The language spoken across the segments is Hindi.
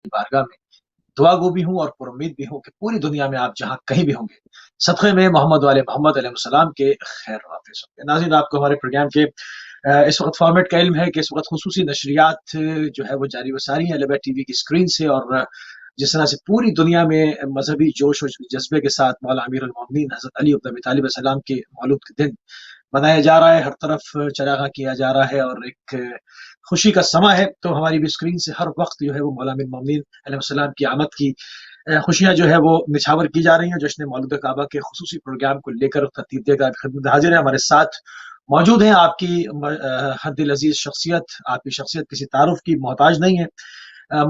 बारगाह में दुआ गो भी हूँ और पुरुम्मीद भी हूँ कि पूरी दुनिया में आप जहाँ कहीं भी होंगे, सदक़े में मोहम्मद वाले मोहम्मद अलैहिस्सलाम के खैर वाफ़िज़ होंगे। नाज़रीन, आपको हमारे प्रोग्राम के इस वक़्त फ़ॉर्मेट का इल्म है कि इस वक़्त ख़ुसूसी नशरियात जो है वो जारी व सारी हैं अल-हबीब टीवी की स्क्रीन से, और जिस तरह से पूरी दुनिया में मज़हबी जोश और जज़्बे के साथ मौला अमीरुल मोमिनीन हज़रत अली इब्न अबी तालिब अलैहिस्सलाम के मौलूद के दिन मनाया जा रहा है, हर तरफ चराग़ां किया जा रहा है और एक खुशी का समा है, तो हमारी भी स्क्रीन से हर वक़्त जो है वो मौला अमीरुल मोमिनीन अलैहिस्सलाम की आमद की खुशियाँ जो है वो निछावर की जा रही हैं। जश्न मौलूद काबा के खुसूसी प्रोग्राम को लेकर तरतीब देकर आपकी खिदमत में हाज़िर हैं। हमारे साथ मौजूद हैं आपकी हद दिल अज़ीज़ शख्सियत, आपकी शख्सियत किसी तारुफ़ की मोहताज नहीं है।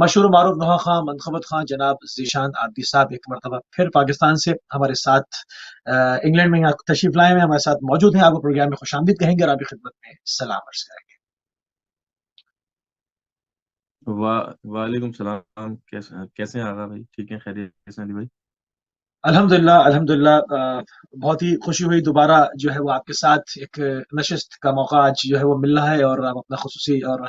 मशहूर मारूफ नवां खां, मनक़बत खां जनाब ज़ीशान आबिदी साहब एक मरतबा फिर पाकिस्तान से हमारे साथ इंग्लैंड में यहाँ तशरीफ़ लाए हुए हैं, हमारे साथ मौजूद हैं। आपको प्रोग्राम में खुशामदीद कहेंगे और आपकी खिदमत में सलाम अर्ज़ करेंगे। वालेकुम सलाम। कैसे कैसे हैं आगा भाई? ठीक है, खैरियत से हैं अली भाई? अल्हम्दुलिल्लाह, अल्हम्दुलिल्लाह। बहुत ही खुशी हुई दोबारा जो है वो आपके साथ एक नशिस्त का मौका आज जो है वो मिल रहा है, और आप अपना खुसूसी और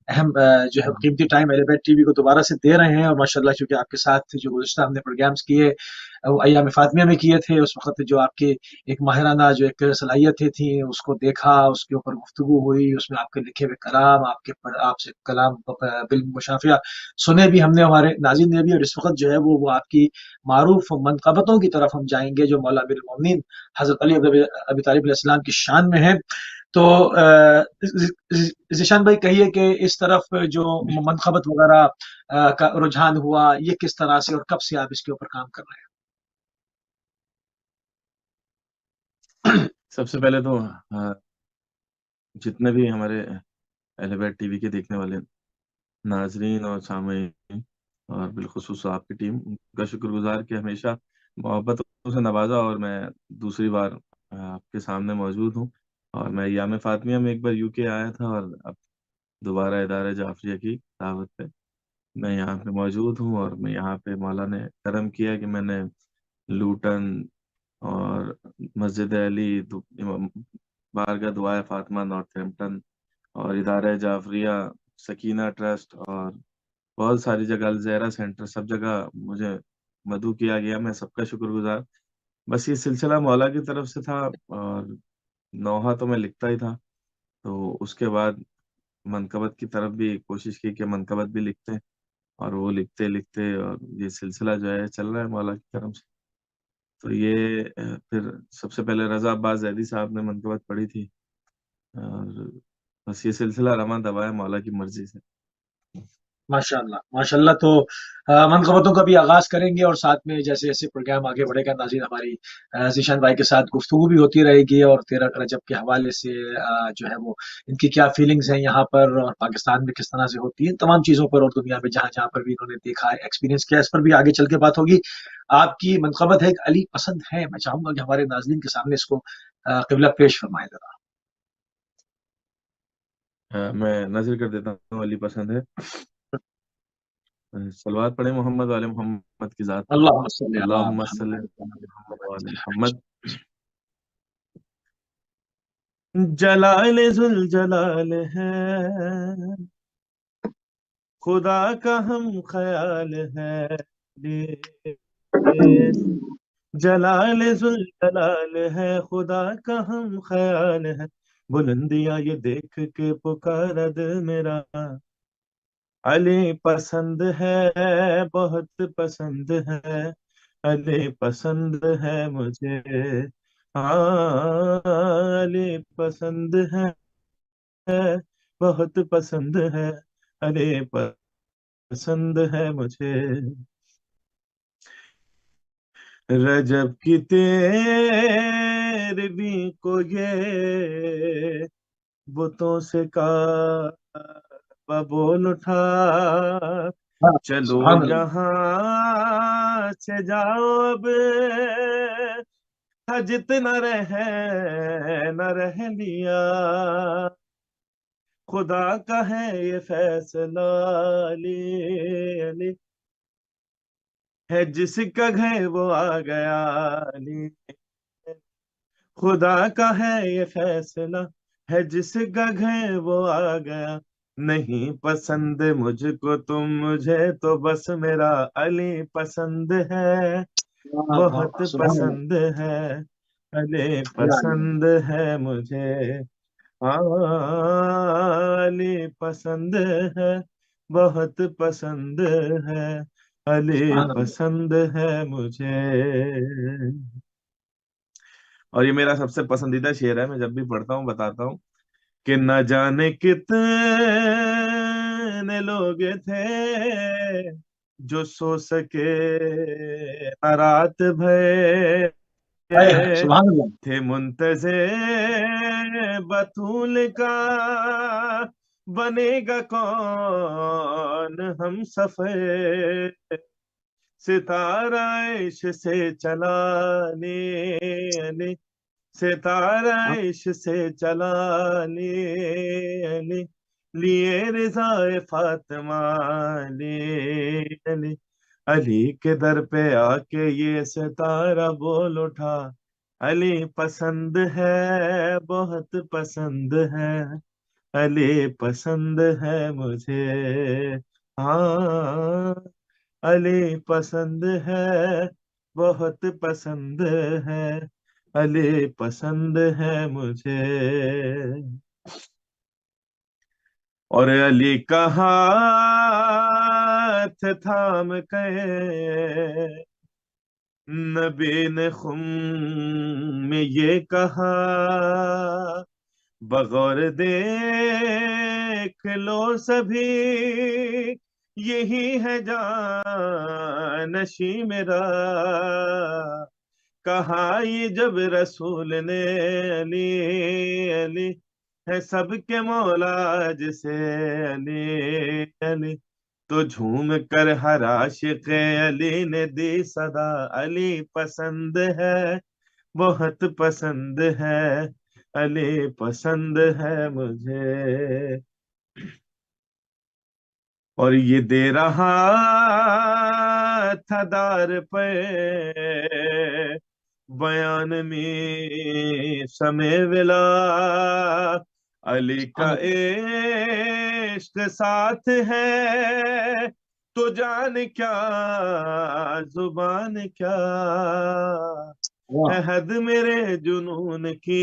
अहम जो है कीमती टाइम अल-हबीब टीवी को दोबारा से दे रहे हैं। और माशाअल्लाह चूँकि आपके साथ जो गुज़िश्ता हमने प्रोग्राम्स किए वो अय्याम फ़ातिमा में किए थे, उस वक़्त जो आपकी एक माहिराना जो एक सलाहियतें थी उसको देखा, उसके ऊपर गुफ्तगू हुई, उसमें आपके लिखे हुए कलाम, आपसे कलाम बिल-मुशाफ़िया सुने भी हमने, हमारे नाज़रीन ने भी। और इस वक़्त जो है वो आपकी मारूफ मनक़बतों की तरफ हम जाएँगे जो मौला अमीरुल मोमिनीन हज़रत अली इब्न अबी तालिब अलैहिस्सलाम की शान में है। तो ज़ीशान भाई कहिए कि इस तरफ जो मनक़बत वग़ैरह का रुझान हुआ, ये किस तरह से और कब से आप इसके ऊपर काम कर रहे हैं? सबसे पहले तो जितने भी हमारे अहलबैत टीवी के देखने वाले नाजरीन और सामीन, और बिलखुसूस आपकी टीम, उनका शुक्रगुजार कि हमेशा मोहब्बतों से नवाजा, और मैं दूसरी बार आपके सामने मौजूद हूँ। और मैं याम फातिमा में एक बार यूके आया था, और अब दोबारा इदारे जाफरिया की दावत पे मैं यहाँ पे मौजूद हूँ। और मैं यहाँ पे मौला ने करम किया कि मैंने लूटन और मस्जिद अली, बारगाह दुआए फातिमा नॉर्थहैम्पटन, और इदारा जाफरिया, सकीना ट्रस्ट, और बहुत सारी जगह, अलज़हरा सेंटर, सब जगह मुझे मदऊ किया गया। मैं सबका शुक्रगुजार। बस ये सिलसिला मौला की तरफ से था, और नौहा तो मैं लिखता ही था। तो उसके बाद मनकबत की तरफ भी कोशिश की कि मनकबत भी लिखते हैं, और वो लिखते लिखते और ये सिलसिला जो है चल रहा है मौला की तरफ से। तो ये फिर सबसे पहले रज़ा अब्बास ज़ैदी साहब ने मनकबत पढ़ी थी, और बस ये सिलसिला रवां दवा है मौला की मर्जी से। माशाअल्लाह, माशाअल्लाह। तो मनक़बतों का भी आगाज़ करेंगे और साथ में जैसे-जैसे प्रोग्राम आगे बढ़ेगा नाज़रीन, हमारी ज़ीशान भाई के साथ गुफ्तगू भी होती रहेगी, और 13 रजब के हवाले से जो है वो इनकी क्या फीलिंग्स हैं यहाँ पर और पाकिस्तान में किस तरह से होती हैं, तमाम चीज़ों पर, और दुनिया में जहाँ-जहाँ पर भी इन्होंने देखा है, एक्सपीरियंस किया है, इस पर भी आगे चल के बात होगी। आपकी मनक़बत है एक अली पसंद है, मैं चाहूँगा कि हमारे नाज़रीन के सामने इसको क़िबला पेश फरमाएँ ज़रा। मैं नज़र कर देता हूँ, अली पसंद है। सलवात पढ़े मोहम्मद वाले मोहम्मद की ज़ात पे। अल्लाहुम्मा सल्लि अला अल्लाहुम्मा सल्लि मुहम्मद। अला मोहम्मद वाले मोहम्मद। जलाल जुल जलाल है, खुदा का हम ख्याल है। जलाल जुल जलाल है, खुदा का हम ख्याल है। बुलंदियां ये देख के पुकारा दिल मेरा, अली पसंद है, बहुत पसंद है। अली पसंद है मुझे, हाँ अली पसंद है, बहुत पसंद है। अली पसंद है मुझे। रजब की तेरहवीं को ये बुतों से काबा बोल उठा, हाँ, चलो सुभान अल्लाह। यहाँ से जाओ अब, हज न रह न रह लिया। खुदा का है ये फैसला, अली अली है जिसका घर वो आ गया। अली खुदा का है ये फैसला, है जिसका घर वो आ गया। नहीं पसंद मुझको तुम, मुझे तो बस मेरा अली पसंद है, वाह वाह बहुत वाह, सुभान अल्लाह। पसंद है, अली या अल्लाह। पसंद है मुझे। हाँ, अली पसंद है, बहुत पसंद है, अली सुभान अल्लाह। पसंद है मुझे। और ये मेरा सबसे पसंदीदा शेर है, मैं जब भी पढ़ता हूँ बताता हूँ कि न जाने कितने लोग थे जो सो सके न रात भर, हाय हाय, सुभान अल्लाह। थे मुंतज़े बतूल का, बनेगा कौन हम सफर, सितारा इश्क से चला ने, सितारा इश्क से चला ने, लिए रिज़ाए फातिमा ने, अली के दर पे आके ये सितारा बोल उठा, अली पसंद है, बहुत पसंद है, अली पसंद है मुझे। हाँ, अली पसंद है, बहुत पसंद है, अली पसंद है मुझे। और अली का हाथ थाम के नबी ने खुम में ये कहा, बगौर देख लो सभी, यही है जानशी मेरा। कहा ये जब रसूल ने, अली अली है सबके मौला जिसे, अली अली तो झूम कर हर आशिक अली ने दी सदा, अली पसंद है, बहुत पसंद है, अली पसंद है मुझे। और ये दे रहा था दार पे बयान में समय विला, अली सुभान का अल्लाह। इश्क साथ है, तो जान क्या जुबान क्या, है वाह। हद मेरे जुनून की,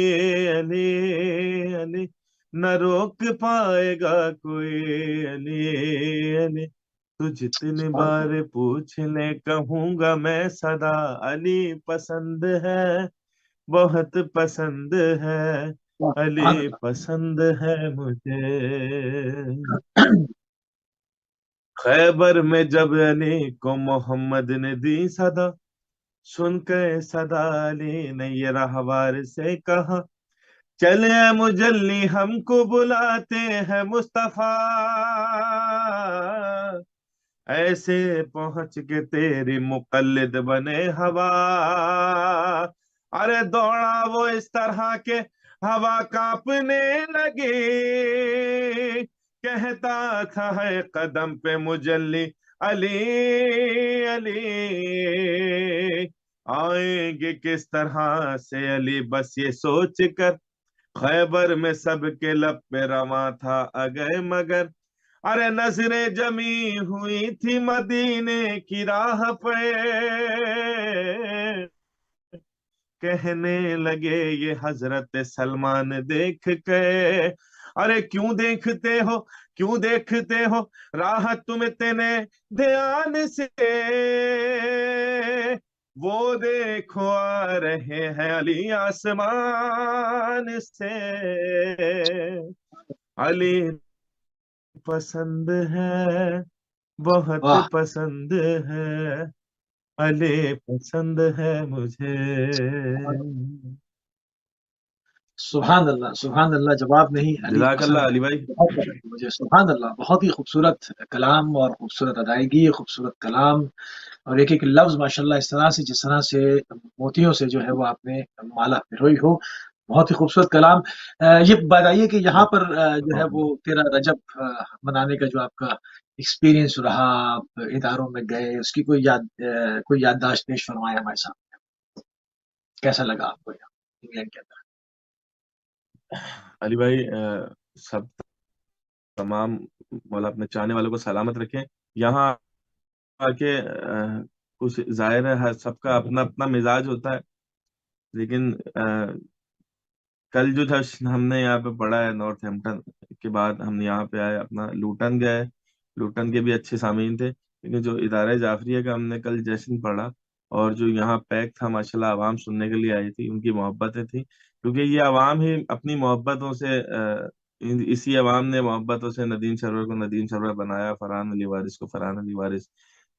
अली अली न रोक पाएगा कोई, अली अली तू जितनी सुभान अल्लाह। बार पूछ ले कहूंगा मैं सदा, अली पसंद है, बहुत पसंद है, वाह, सुभान अली अल्लाह। पसंद है मुझे। खैबर में जब अली को मोहम्मद ने दी सदा, सुन के सदा अली ने ये रहवार से कहा, चले मुजल्ली हमको बुलाते हैं मुस्तफा, ऐसे पहुंच के तेरी मुकल्लिद बने हवा। अरे दौड़ा वो इस तरह के हवा कांपने लगी, कहता था है कदम पे मुजल्ली, अली अली आएंगे किस तरह से अली, बस ये सोच कर खैबर में सबके लब पे रवा था अगए मगर, अरे नजरें जमी हुई थी मदीने की राह पे, कहने लगे ये हजरत सलमान देख के, अरे क्यों देखते हो, क्यों देखते हो राह तुम इतने ध्यान से, वो देखो आ रहे हैं अली आसमान से, अली पसंद है, बहुत वाह, पसंद है, अली पसंद है मुझे। सुभान अल्लाह, सुभान अल्लाह, जवाब नहीं, अली जज़ाकल्लाह पसंद है। अली भाई। बहुत पसंद है मुझे, सुभान अल्लाह। बहुत ही खूबसूरत कलाम और खूबसूरत अदायगी, खूबसूरत कलाम, और एक-एक लफ्ज़ माशाअल्लाह इस तरह से, जिस तरह से मोतियों से जो है वो आपने माला पिरोई हो। बहुत ही खूबसूरत कलाम। ये बताइए कि यहाँ पर जो है वो 13 रजब मनाने का जो आपका एक्सपीरियंस रहा, आप इदारों में गए, उसकी कोई याददाश्त पेश फरमाएँ हमारे सामने। कैसा लगा आपको यहाँ इंग्लैंड के अंदर? अली भाई सब तमाम मौला अपने चाहने वालों को सलामत रखे। यहाँ आके कुछ जाहिर है हर सबका अपना अपना मिजाज होता है, लेकिन कल जो जश्न हमने यहाँ पे पढ़ा है नॉर्थ हैम्पटन के बाद हम यहाँ पे आए, अपना लूटन गए। लूटन के भी अच्छे सामीन थे, लेकिन जो इदारे जाफरिया का हमने कल जश्न पढ़ा, और जो यहाँ पैक था माशाल्लाह, आवाम सुनने के लिए आई थी, उनकी मोहब्बतें थी, क्योंकि ये आवाम ही अपनी मोहब्बतों से इसी आवाम ने मोहब्बतों से नदीम सरवर को नदीम सरवर बनाया, फरहान अली वारिस को फरहान अली वारिस,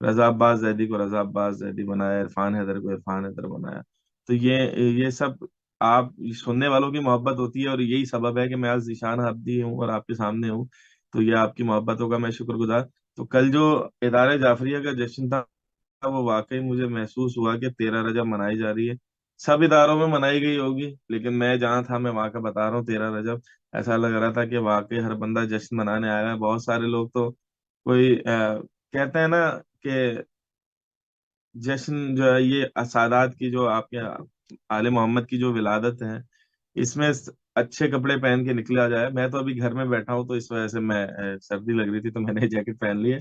रजा अब्बास जैदी को रजा अब्बास जैदी बनाया, इरफान हैदर को इरफान हैदर बनाया। तो ये सब आप सुनने वालों की मोहब्बत होती है, और यही सबब है कि मैं आज जीशान अब्दी हूँ और आपके सामने हूँ। तो ये आपकी मोहब्बतों का मैं शुक्रगुजार। तो कल जो इदारे जाफरिया का जश्न था, वो वाकई मुझे महसूस हुआ कि 13 रजब मनाई जा रही है। सब इदारों में मनाई गई होगी, लेकिन मैं जहाँ था मैं वहाँ का बता रहा हूँ, 13 रजब ऐसा लग रहा था कि वाकई हर बंदा जश्न मनाने आया है। बहुत सारे लोग तो कोई कहते हैं ना कि जश्न जो है ये सादात की, जो आपके आले मोहम्मद की जो विलादत है, इसमें अच्छे कपड़े पहन के निकला जाए। मैं तो अभी घर में बैठा हूँ, तो इस वजह से मैं सर्दी लग रही थी तो मैंने जैकेट पहन ली है।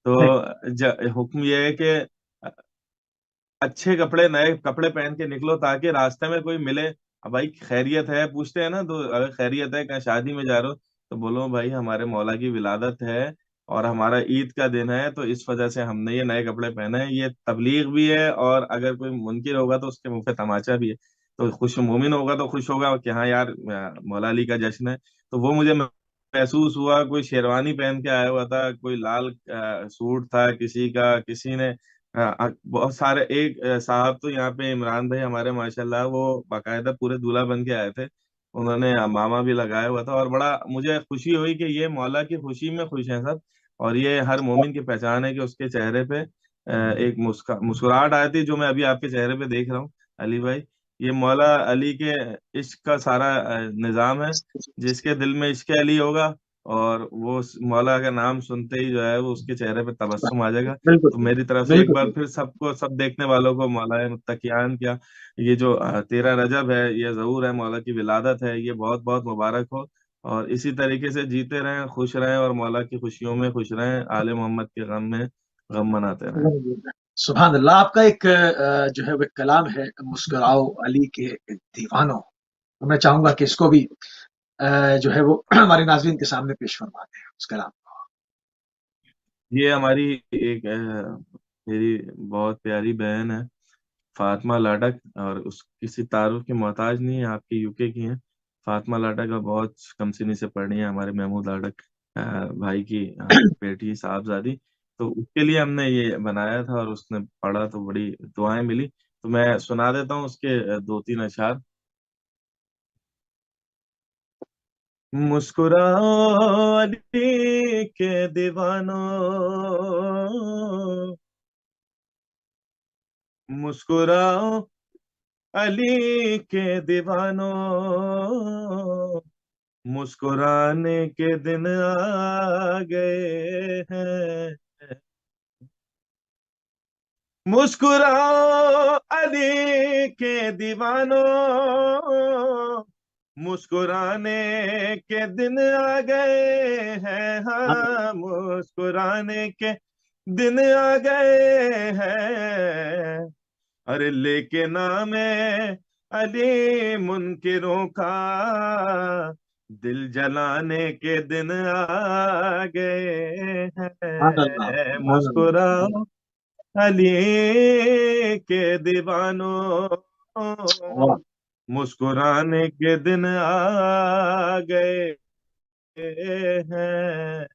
तो हुक्म यह है कि अच्छे कपड़े नए कपड़े पहन के निकलो, ताकि रास्ते में कोई मिले, अब भाई खैरियत है पूछते हैं ना, तो अगर खैरियत है, कहीं शादी में जा रहे हो, तो बोलो भाई हमारे मौला की विलादत है और हमारा ईद का दिन है, तो इस वजह से हमने ये नए कपड़े पहने हैं। ये तबलीग भी है, और अगर कोई मुनकिर होगा तो उसके मुंह पे तमाचा भी है। तो खुश मोमिन होगा तो खुश होगा कि हाँ यार मौला अली का जश्न है। तो वो मुझे महसूस हुआ। कोई शेरवानी पहन के आया हुआ था, कोई लाल सूट था किसी का, किसी ने बहुत सारे। एक साहब तो यहाँ पे इमरान भाई हमारे माशाल्लाह, वो बाकायदा पूरे दूल्हा बन के आए थे। उन्होंने मामा भी लगाया हुआ था, और बड़ा मुझे खुशी हुई कि ये मौला की खुशी में खुश हैं सब। और ये हर मोमिन की पहचान है कि उसके चेहरे पे एक मुस्कुराहट आई थी, जो मैं अभी आपके चेहरे पे देख रहा हूँ अली भाई। ये मौला अली के इश्क का सारा निजाम है। जिसके दिल में इश्क अली होगा, और वो मौला का नाम सुनते ही जो है वो उसके चेहरे पे तबस्सुम आ जाएगा। बिल्कुल तो मेरी तरफ से एक बार बिल्कुल। फिर सबको, सब देखने वालों को मौला मुत्तकियान क्या, ये जो 13 रजब है, ये जहूर है, मौला की विलादत है, ये बहुत बहुत मुबारक हो। और इसी तरीके से जीते रहें, खुश रहें, और मौला की खुशियों में खुश रहें, आले मोहम्मद के गम में गम मनाते रहें। सुभान अल्लाह। आपका एक जो है वो एक कलाम है, मुस्कुराओ अली के दीवानों। तो मैं चाहूंगा कि इसको भी जो है वो हमारे नाज़रीन के सामने पेश फरमाते हैं उस कलाम को। ये हमारी एक मेरी बहुत प्यारी बहन है, फातिमा लाडक, और उस किसी तारुफ की मोहताज नहीं है, आपकी यूके की है। फातिमा लाडक का बहुत कमसिनी से पढ़ी है, हमारे महमूद लाडक भाई की बेटी साहबजादी। तो उसके लिए हमने ये बनाया था, और उसने पढ़ा तो बड़ी दुआएं मिली। तो मैं सुना देता हूँ उसके दो तीन अशार। मुस्कुराओ अली के दीवानों, मुस्कुराओ अली के दीवानों, मुस्कुराने के दिन आ गए हैं। मुस्कुराओ अली के दीवानों, मुस्कुराने के दिन आ गए हैं, हाँ मुस्कुराने के दिन आ गए हैं। अरे लेके नामे अली मुनकिरों का, दिल जलाने के दिन आ गए सुभान अल्लाह, हैं। सुभान अल्लाह। मुस्कुराओ अली के दीवानों, वाह। मुस्कुराने के दिन आ गए हैं।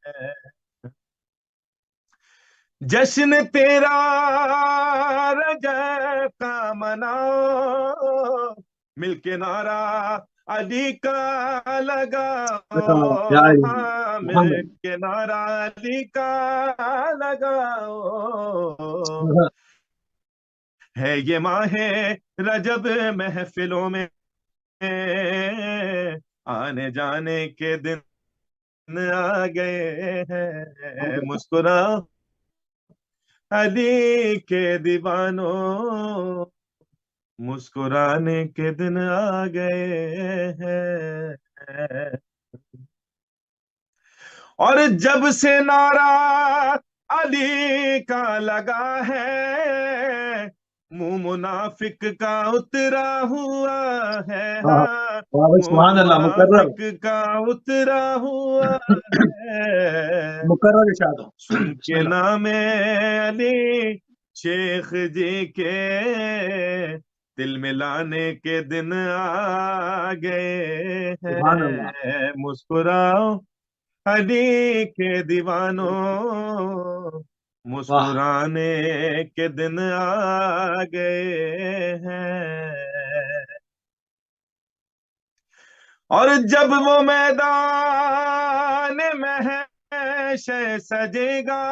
जश्न तेरा रजब का मनाओ, मिलके नारा अली का या लगाओ, हाँ सुभान मिलके नारा अली का लगाओ। अल्लाह। है ये माहे रजब महफिलों में आने जाने के दिन आ गए हैं। मुस्कुराओ अली के दीवानों, मुस्कुराने के दिन आ गए हैं। और जब से नारा अली का लगा है, मुंह मुनाफिक का उतरा हुआ है, वाह हाँ, वाह भाई, मुंह सुभान अल्लाह, मुकर्रर मुनाफिक का उतरा हुआ है। मुकर्रर इरशाद हो। सुन के बिस्मिल्लाह। नाम अली शेख जी के, दिल मिलाने के दिन आ गए सुभान अल्लाह। हैं। मुस्कुराओ अली के दीवानों, वाह मुस्कुराने के दिन आ गए हैं। और जब वो मैदान महशर सजेगा,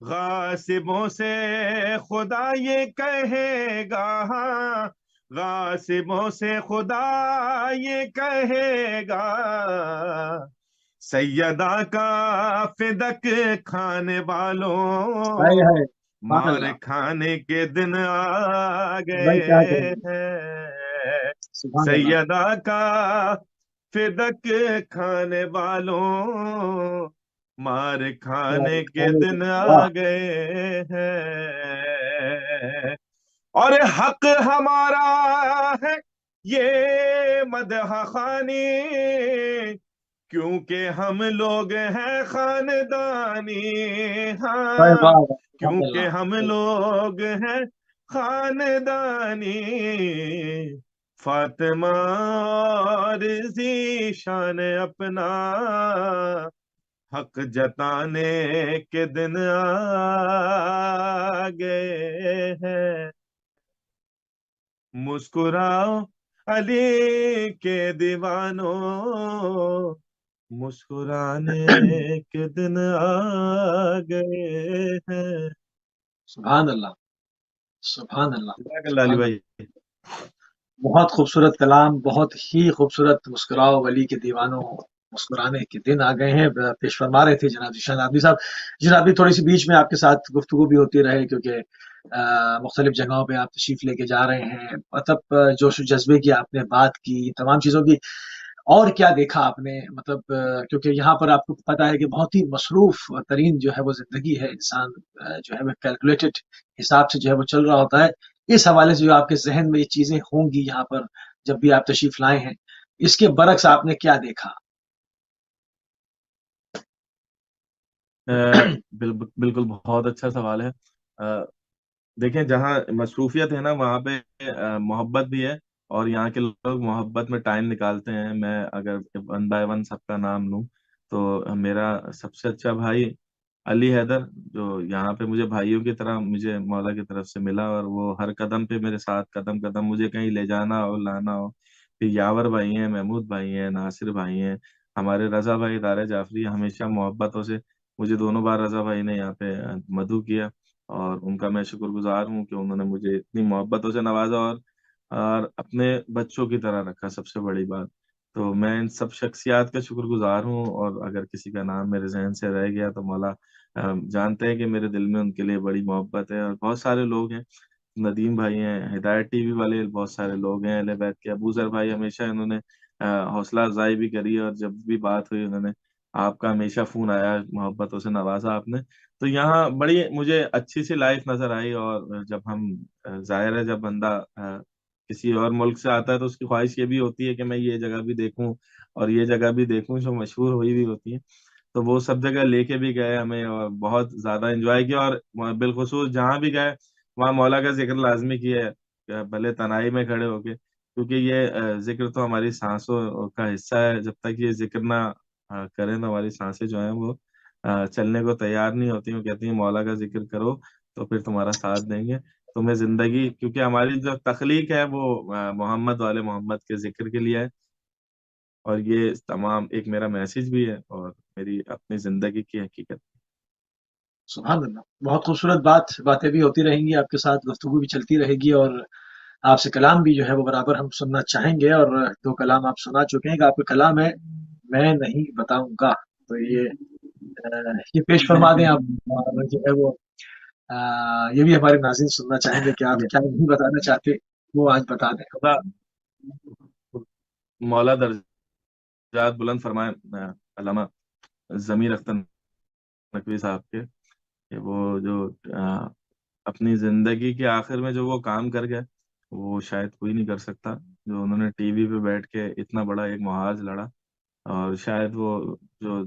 गासिबों से खुदा ये कहेगा, हाँ, गासिबों से खुदा ये कहेगा, सैयदा का फिदक खाने है वालों, है, सुभान मार अल्लाह। खाने के दिन आ भाई क्या गए कहेंगे। हैं। सुभान अल्लाह। सैयदा का फिदक खाने वालों, मार यार खाने के खाने के दिन वाह। आ गए हैं। और हक हमारा है ये मदह खानी, क्योंकि हम लोग हैं खानदानी, भाई हाँ, वाह वाह, सुभान क्योंकि अल्लाह। हम लोग हैं खानदानी। फातिमा और जीशान अपना हक जताने के दिन आ गए हैं। मुस्कुराओ अली के दीवानों, मुस्कुराने के दिन आ गए हैं। सुभान अल्लाह। सुभान अल्लाह। जज़ाकल्लाह अली सुभान भाई। अल्लाह। बहुत खूबसूरत कलाम, बहुत ही खूबसूरत। मुस्कुराओ वली के दीवानों, मुस्कुराने के दिन आ गए हैं, पेश फरमा रहे थे जनाब जिशान आदमी साहब। जिशान आदमी, थोड़ी सी बीच में आपके साथ गुफ्तगू भी होती रहे, क्योंकि मुख्तलिफ जगहों पे आप तशरीफ लेके जा रहे हैं, मतलब जोश जज्बे की आपने बात की, तमाम चीज़ों की। और क्या देखा आपने, मतलब क्योंकि यहाँ पर आपको पता है कि बहुत ही मसरूफ तरीन जो है वो जिंदगी है, इंसान जो है वो कैलकुलेटेड हिसाब से जो है वो चल रहा होता है। इस हवाले से जो आपके जहन में ये चीजें होंगी यहाँ पर जब भी आप तशरीफ लाए हैं, इसके बरक्स आपने क्या देखा? बिल्कुल बहुत अच्छा सवाल है। देखें, जहाँ मसरूफियत है ना, वहाँ पे मोहब्बत भी है, और यहाँ के लोग मोहब्बत में टाइम निकालते हैं। मैं अगर वन बाय वन सबका नाम लूँ, तो मेरा सबसे अच्छा भाई अली हैदर, जो यहाँ पे मुझे भाइयों की तरह मुझे मौला की तरफ से मिला, और वो हर कदम पे मेरे साथ, कदम कदम मुझे कहीं ले जाना हो लाना हो। फिर यावर भाई हैं, महमूद भाई हैं, नासिर भाई हैं, हमारे रजा भाई दारे जाफरी, हमेशा मोहब्बतों से मुझे दोनों बार रजा भाई ने यहाँ पे मधु किया, और उनका मैं शुक्रगुजार हूँ कि उन्होंने मुझे इतनी मोहब्बतों से नवाजा, और अपने बच्चों की तरह रखा, सबसे बड़ी बात। तो मैं इन सब शख्सियात का शुक्रगुजार हूँ, और अगर किसी का नाम मेरे जहन से रह गया तो मौला जानते हैं कि मेरे दिल में उनके लिए बड़ी मोहब्बत है। और बहुत सारे लोग हैं, नदीम भाई हैं, हिदायत टीवी वाले बहुत सारे लोग हैं, अहले बैत के अबूजर भाई, हमेशा इन्होंने हौसला अफजाई भी करी, और जब भी बात हुई उन्होंने, आपका हमेशा फोन आया, मोहब्बतों से नवाजा आपने। तो यहाँ बड़ी मुझे अच्छी सी लाइफ नजर आई। और जब हम जाहिर है, जब बंदा किसी और मुल्क से आता है, तो उसकी ख्वाहिश ये भी होती है कि मैं ये जगह भी देखूं और ये जगह भी देखूं, जो मशहूर हुई भी होती है। तो वो सब जगह लेके भी गए हमें, और बहुत ज्यादा एंजॉय किया। और बिलखुसूस जहाँ भी गए, वहाँ मौला का जिक्र लाजमी किया है, भले तनाई में खड़े होके, क्योंकि ये जिक्र तो हमारी सांसों का हिस्सा है। जब तक ये जिक्र ना करें, तो हमारी सांसें जो हैं वो चलने को तैयार नहीं होती। वो कहती हैं मौला का जिक्र करो, तो फिर तुम्हारा साथ देंगे तुम्हें जिंदगी, क्योंकि हमारी जो तख्लीक है वो मोहम्मद वाले मोहम्मद के जिक्र के लिए है। और ये तमाम एक मेरा मैसेज भी है, और मेरी अपनी जिंदगी की हकीकत। सुभान अल्लाह। बहुत खूबसूरत बातें भी होती रहेंगी आपके साथ, गुफ्तगू भी चलती रहेगी, और आपसे कलाम भी जो है वो बराबर हम सुनना चाहेंगे। और दो कलाम आप सुना चुके हैं, कि आपका कलाम है मैं नहीं बताऊंगा, तो ये पेश फरमा दें आप। और जो है वो ये भी हमारे नाज़रीन सुनना चाहेंगे कि आप ये क्या नहीं बताना चाहते, वो आज बता दें। खुदा मौला दर्जात बुलंद फरमाए। अल्लामा जमीर अख्तर नकवी साहब के, कि वो जो अपनी जिंदगी के आखिर में जो वो काम कर गए, वो शायद कोई नहीं कर सकता। जो उन्होंने टीवी पे बैठ के इतना बड़ा एक मुहाज लड़ा, और शायद वो जो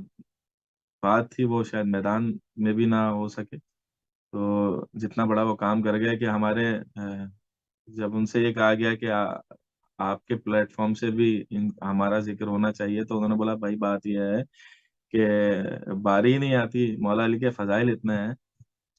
बात थी वो शायद मैदान में भी ना हो सके। तो जितना बड़ा वो काम कर गए कि हमारे जब उनसे ये कहा गया कि आपके प्लेटफॉर्म से भी हमारा जिक्र होना चाहिए, तो उन्होंने बोला भाई बात यह है कि बारी ही नहीं आती, मौला अली के फजाइल इतने हैं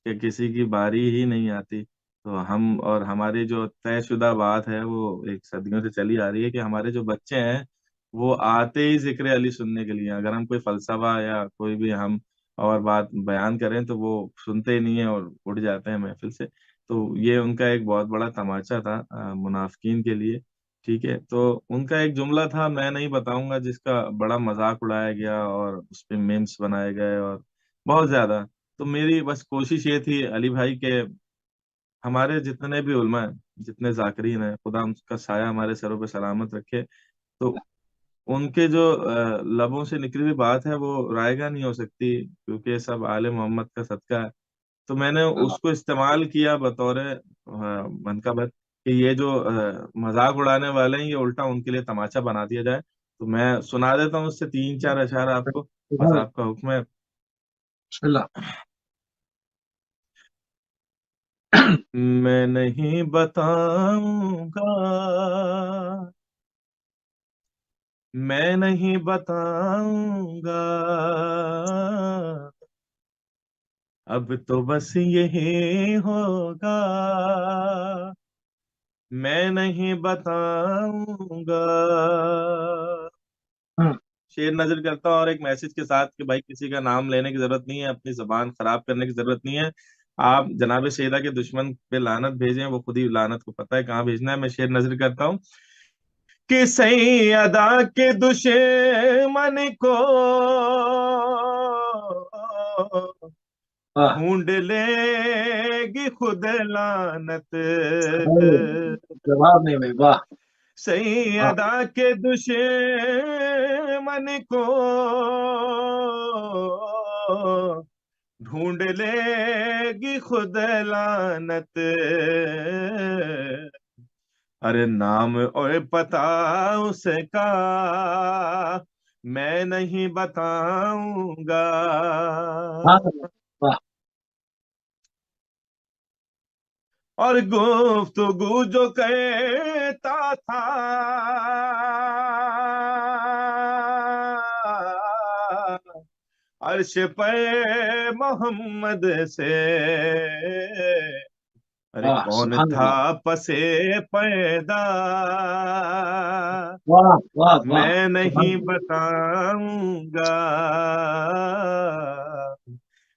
कि किसी की बारी ही नहीं आती। तो हम और हमारी जो तयशुदा बात है वो एक सदियों से चली आ रही है कि हमारे जो बच्चे हैं वो आते ही जिक्र अली सुनने के लिए, अगर हम कोई फलसफा या कोई भी हम और बात बयान करें तो वो सुनते ही नहीं है और उड़ जाते हैं महफिल से। तो ये उनका एक बहुत बड़ा तमाचा था मुनाफिकीन के लिए। ठीक है, तो उनका एक जुमला था, मैं नहीं बताऊंगा, जिसका बड़ा मजाक उड़ाया गया और उस पे मीम्स बनाए गए और बहुत ज्यादा। तो मेरी बस कोशिश ये थी अली भाई के, हमारे जितने भी उलमा हैं, जितने जाकिरीन हैं, खुदा उनका साया हमारे सरों पे सलामत रखे। तो उनके जो लबों से निकली हुई बात है वो रायगा नहीं हो सकती, क्योंकि ये सब आले मोहम्मद का सदका है। तो मैंने उसको इस्तेमाल किया बतौर मनकबत कि ये जो मजाक उड़ाने वाले हैं ये उल्टा उनके लिए तमाचा बना दिया जाए। तो मैं सुना देता हूँ उससे तीन चार अशार आपको, बस आपका हुक्म है। बिस्मिल्लाह। मैं नहीं बताऊंगा, मैं नहीं बताऊंगा, अब तो बस यही होगा, मैं नहीं बताऊंगा। हम्म। शेर नजर करता हूँ और एक मैसेज के साथ कि भाई किसी का नाम लेने की जरूरत नहीं है, अपनी जबान खराब करने की जरूरत नहीं है। आप जनाब शेरा के दुश्मन पे लानत भेजें, वो खुद ही लानत को पता है कहाँ भेजना है। मैं शेर नजर करता हूँ कि सही अदा के दुश्मन को वाह। ढूंढ लेगी खुद लानत। जवाब नहीं भाई, वाह। सही वाह। अदा के दुश्मन को ढूंढ लेगी खुद लानत। अरे नाम और पता उसका मैं नहीं बताऊंगा। वाह। वाह। और गुफ्तगू जो कहता था अर्श पे मोहम्मद से, अरे वाह, कौन सुभान था अल्लाह। पसे पैदा वाह वाह वाह, मैं सुभान नहीं अल्लाह। बताऊंगा,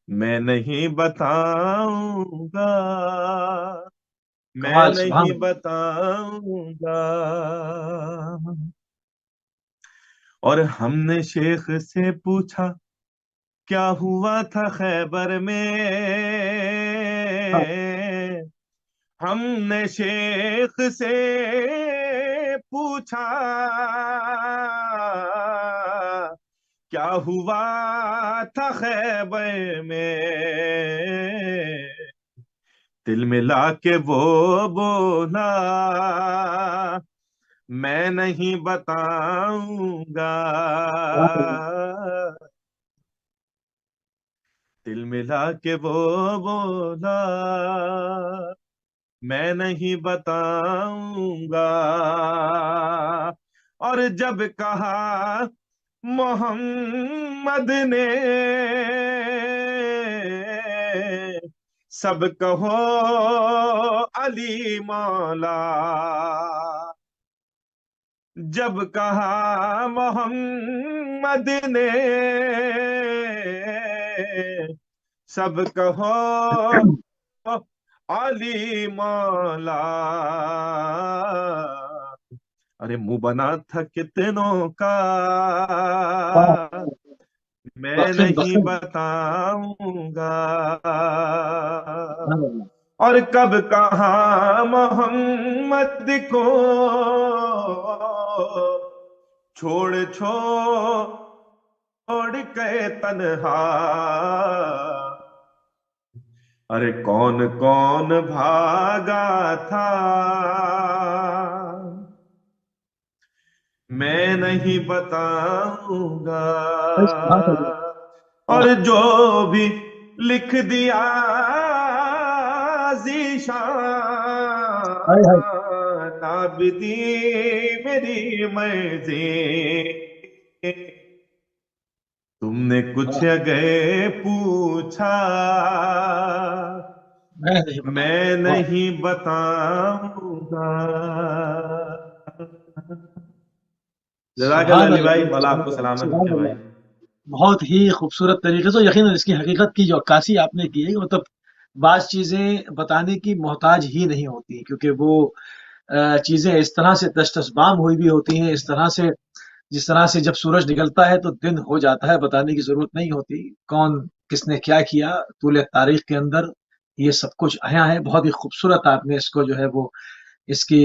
मैं नहीं बताऊंगा, मैं कमाल, सुभान नहीं अल्लाह। बताऊंगा। और हमने शेख से पूछा क्या हुआ था खैबर में, हमने शेख से पूछा क्या हुआ था खैबर में, दिल मिला के वो बोला मैं नहीं बताऊंगा, वाह। दिल मिला के वो बोला मैं नहीं बताऊंगा। और जब कहा मोहम्मद ने सब कहो अली मौला, जब कहा मोहम्मद ने सब कहो अली मौला, अरे मुंह बना था कितनों का वाह, मैं बखिन नहीं बखिन। बताऊंगा। सुभान अल्लाह। और कब कहा मोहम्मद को छोड़ छोड़ छोड़ के तन्हा, अरे कौन कौन भागा था, मैं नहीं बताऊंगा, भाई सुभान अल्लाह। वाह। और जो भी लिख दिया हाय हाय। जीशान, आबिदी मेरी मर्जी, तुमने कुछ वाह। अगर पूछा, मैं नहीं मैं बताऊंगा। वाह। नहीं बताऊंगा। जज़ाकल्लाह सुभान अली अल्लाह भाई, भाई, मौला सुभान आपको अल्लाह, सलामत सुभान रखे अल्लाह। भाई। बहुत ही खूबसूरत तरीके से, यकीनन इसकी हकीकत की जो अक्कासी आपने की है, मतलब बाज़ चीज़ें बताने की मोहताज ही नहीं होती, क्योंकि वो चीज़ें इस तरह से दस्तस्बाम हुई भी होती हैं, इस तरह से, जिस तरह से जब सूरज निकलता है तो दिन हो जाता है, बताने की ज़रूरत नहीं होती। कौन किसने क्या किया, तूले तारीख के अंदर ये सब कुछ आया है। बहुत ही खूबसूरत आपने इसको जो है वो इसकी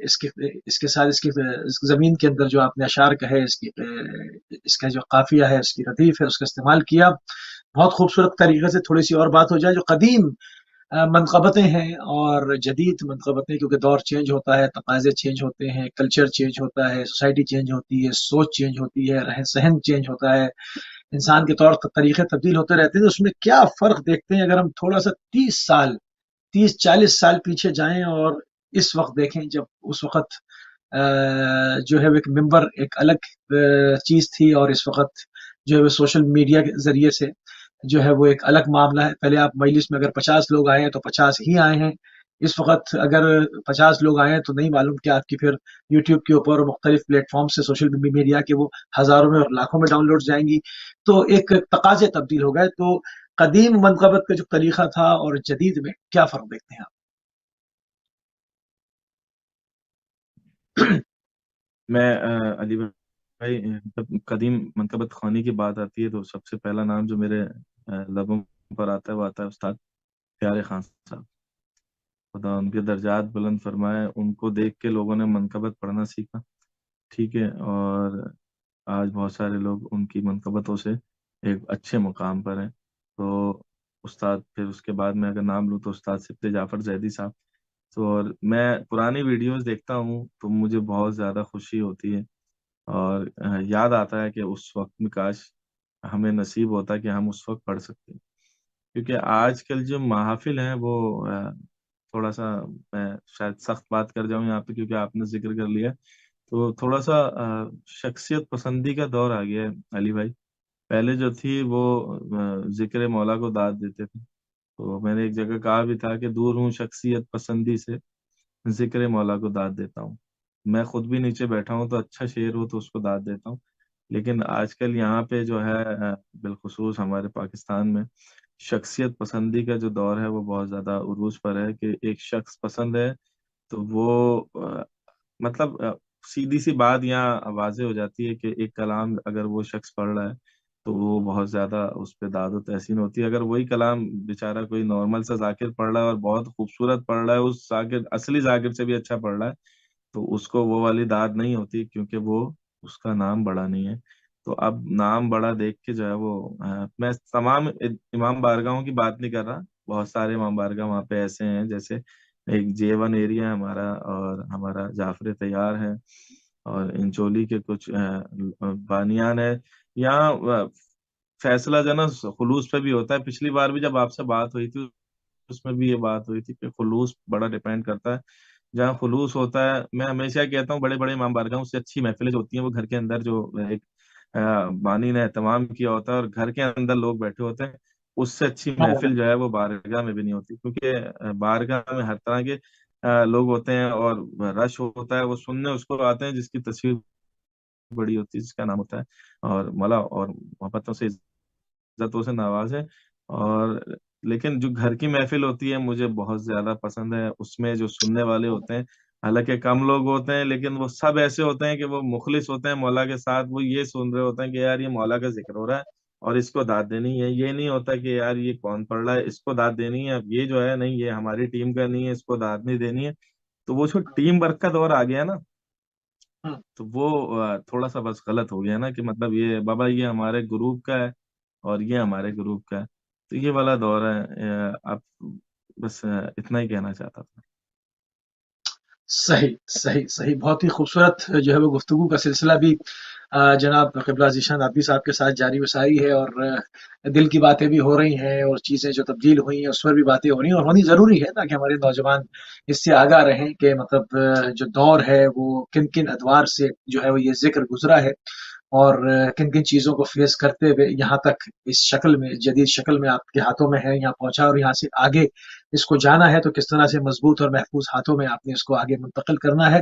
इसके इसके साथ इसकी इस ज़मीन के अंदर जो आपने अशार कहे, इसका जो काफ़िया है, इसकी रदीफ़ है, उसका इस्तेमाल किया। बहुत खूबसूरत तरीके से। थोड़ी-सी और बात हो जाए, जो कदीम मनक़बतें हैं और जदीद मनक़बतें, क्योंकि दौर चेंज होता है, तकाज़े चेंज होते हैं, कल्चर चेंज होता है, सोसाइटी चेंज होती है, सोच चेंज होती है, रहन-सहन चेंज होता है, इंसान के तौर तरीके तब्दील होते रहते हैं। तो उसमें क्या फ़र्क देखते हैं अगर हम थोड़ा-सा 30 साल, 30-40 साल पीछे जाएँ और इस वक़्त देखें, जब उस वक़्त जो है वो एक मिंबर एक अलग चीज़ थी, और इस वक़्त जो है वो सोशल मीडिया के ज़रिए से जो है वो एक अलग मामला है। पहले आप मजलिस में अगर 50 लोग आए हैं तो 50 ही आए हैं। इस वक़्त अगर 50 लोग आए हैं तो नहीं मालूम कि आपकी फिर यूट्यूब के ऊपर और मुख्तलिफ प्लेटफ़ॉर्म से सोशल मीडिया के वो हज़ारों में और लाखों में डाउनलोड्स जाएँगी। तो एक तकाज़े तब्दील हो गए। तो कदीम मनक़बत का जो तरीक़ा था और जदीद में क्या फ़र्क देखते हैं आप? मैं अली भाई, जब कदीम मनकबत ख़्वानी की बात आती है तो सबसे पहला नाम जो मेरे लबों पर आता है वो आता है उस्ताद प्यारे खान साहब। खुदा उनके दर्जात बुलंद फरमाए। उनको देख के लोगों ने मनकबत पढ़ना सीखा, ठीक है, और आज बहुत सारे लोग उनकी मनकबतों से एक अच्छे मुकाम पर हैं। तो उस्ताद, फिर उसके बाद मैं अगर नाम लूँ तो उस्ताद सिप्ते जाफ़र ज़ैदी साहब। तो और मैं पुरानी वीडियोस देखता हूँ तो मुझे बहुत ज़्यादा खुशी होती है, और याद आता है कि उस वक्त में काश हमें नसीब होता कि हम उस वक्त पढ़ सकते। क्योंकि आजकल जो महफिल है वो थोड़ा सा, मैं शायद सख्त बात कर जाऊं यहाँ पे क्योंकि आपने जिक्र कर लिया, तो थोड़ा सा शख्सियत पसंदी का दौर आ गया है अली भाई। पहले जो थी वो जिक्र मौला को दाद देते थे। तो मैंने एक जगह कहा भी था कि दूर हूँ शख्सियत पसंदी से, जिक्र मौला को दाद देता हूँ। मैं खुद भी नीचे बैठा हूँ तो अच्छा शेर हो तो उसको दाद देता हूँ। लेकिन आजकल यहाँ पे जो है बिलखुसूस हमारे पाकिस्तान में शख्सियत पसंदी का जो दौर है वो बहुत ज्यादा उरूज पर है कि एक शख्स पसंद है तो वो मतलब सीधी सी बात यहाँ वाजे हो जाती है कि एक कलाम अगर वो शख्स पढ़ रहा है तो वो बहुत ज्यादा उस पर दाद व तहसीन होती है। अगर वही कलाम बेचारा कोई नॉर्मल सा जाकिर पढ़ रहा है और बहुत खूबसूरत पढ़ रहा है, उस जाकिर असली जाकिर से भी अच्छा पढ़ रहा है, तो उसको वो वाली दाद नहीं होती क्योंकि वो उसका नाम बड़ा नहीं है। तो अब नाम बड़ा देख के जो है वो मैं तमाम इमाम बारगाहों की बात नहीं कर रहा। बहुत सारे इमाम बारगाह वहाँ पे ऐसे हैं, जैसे एक J1 एरिया है हमारा, और हमारा जाफर तैयार है, और इंचोली के कुछ बानियान है। यहाँ फैसला जो है ना खुलूस पे भी होता है। पिछली बार भी जब आपसे बात हुई थी उसमें भी ये बात हुई थी कि खुलूस बड़ा डिपेंड करता है। जहाँ खुलूस होता है, मैं हमेशा कहता हूँ बड़े बड़े इमाम बारगाहों से अच्छी महफिलें जो होती हैं वो घर के अंदर जो एक बानी ने एहतमाम किया होता है और घर के अंदर लोग बैठे होते हैं, उससे अच्छी महफिल जो है वो बारगाह में भी नहीं होती। क्योंकि बारगाह में हर तरह के लोग होते हैं और रश होता है, वो सुनने उसको आते हैं जिसकी तस्वीर बड़ी होती है, जिसका नाम होता है और मला और मोहब्बतों से इज्जतों से नवाजे। और लेकिन जो घर की महफिल होती है मुझे बहुत ज्यादा पसंद है। उसमें जो सुनने वाले होते हैं, हालांकि कम लोग होते हैं, लेकिन वो सब ऐसे होते हैं कि वो मुखलिस होते हैं मौला के साथ। वो ये सुन रहे होते हैं कि यार ये मौला का जिक्र हो रहा है और इसको दाद देनी है। ये नहीं होता कि यार ये कौन पढ़ रहा है, इसको दाद देनी है। अब ये जो है नहीं, ये हमारी टीम का नहीं है, इसको दाद नहीं देनी है। तो वो जो टीम वर्क का दौर आ गया ना, हम्म। तो वो थोड़ा सा बस गलत हो गया ना, कि मतलब ये बाबा ये हमारे ग्रुप का है और ये हमारे ग्रुप का है। तो ये वाला दौर है। आप बस इतना ही कहना चाहता था। सही, सही, सही। बहुत ही खूबसूरत जो है वो गुफ्तगू का सिलसिला भी जनाब क़िबला ज़ीशान नदवी साहब के साथ जारी व सारी है, और दिल की बातें भी हो रही हैं, और चीज़ें जो तब्दील हुई हैं, उस पर भी बातें हो रही हैं, और होनी ज़रूरी है, ताकि हमारे नौजवान इससे आगाह रहें कि मतलब जो दौर है वो किन-किन अदवार से जो है वो ये ज़िक्र गुज़रा है, और किन-किन चीज़ों को फ़ेस करते हुए यहाँ तक इस शक्ल में, जदीद शक्ल में आपके हाथों में है, यहाँ पहुँचा, और यहाँ से आगे इसको जाना है तो किस तरह से मज़बूत और महफूज़ हाथों में आपने इसको आगे मुंतकिल करना है।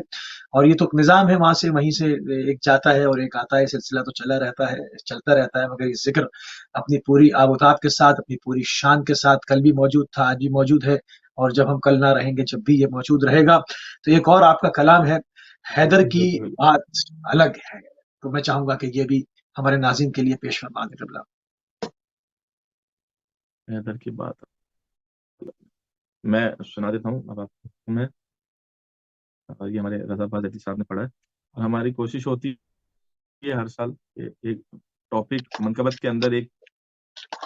और ये तो निज़ाम है, वहाँ से वहीं से एक जाता है और एक आता है, सिलसिला तो चला रहता है, चलता रहता है, मगर ये ज़िक्र अपनी पूरी आब-ओ-ताब के साथ, अपनी पूरी शान के साथ कल भी मौजूद था, आज भी मौजूद है, और जब हम कल ना रहेंगे, जब भी ये मौजूद रहेगा। तो एक और आपका कलाम है, हैदर की बिल्कुल। बात अलग है। तो मैं चाहूँगा कि ये भी हमारे नाज़रीन के लिए पेश फरमा दें क़िबला। हैदर की बात मैं सुना देता हूँ अब आपको। मैं ये हमारे रजा अब्बास साहब ने पढ़ा है। और हमारी कोशिश होती है हर साल कि एक टॉपिक मनकबत के अंदर एक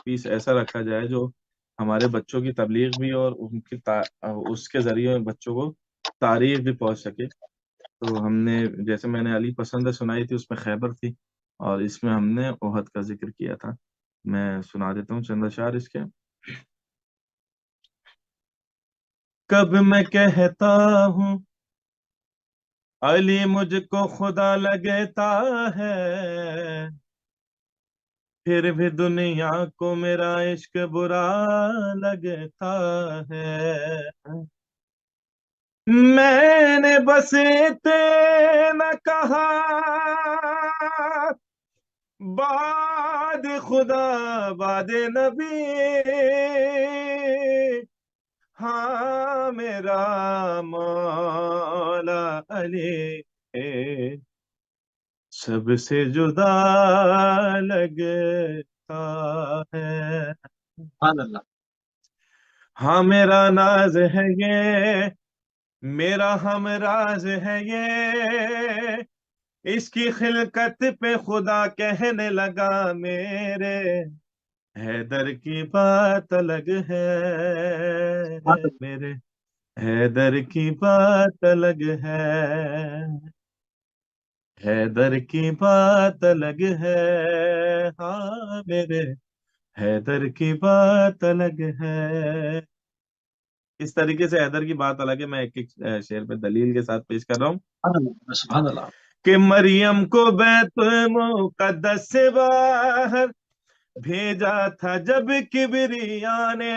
पीस ऐसा रखा जाए जो हमारे बच्चों की तबलीग भी और उनकी उसके जरिए बच्चों को तारीफ भी पहुंच सके। तो हमने, जैसे मैंने अली पसंद सुनाई थी, उसमें खैबर थी, और इसमें हमने ओहद का जिक्र किया था। मैं सुना देता हूँ चंद अशार इसके। कब मैं कहता हूँ अली मुझको खुदा लगता है, फिर भी दुनिया को मेरा इश्क बुरा लगता है। मैंने बस इतना कहा, बाद खुदा बाद नबी, हाँ मेरा मौला अली सबसे जुदा लगता है। सुभान अल्लाह। हाँ मेरा नाज है ये, मेरा हमराज है ये, इसकी खिलकत पे खुदा कहने लगा मेरे, हैदर की बात अलग है। सुभान अल्लाह। मेरे हैदर की बात अलग है, हैदर की बात अलग है। हाँ मेरे हैदर की बात अलग है। इस तरीके से हैदर की बात अलग है। मैं एक एक शेर पे दलील के साथ पेश कर रहा हूँ सुभान अल्लाह। कि मरियम को बैतुल मुकद्दस से बाहर भेजा था जब किबरिया ने,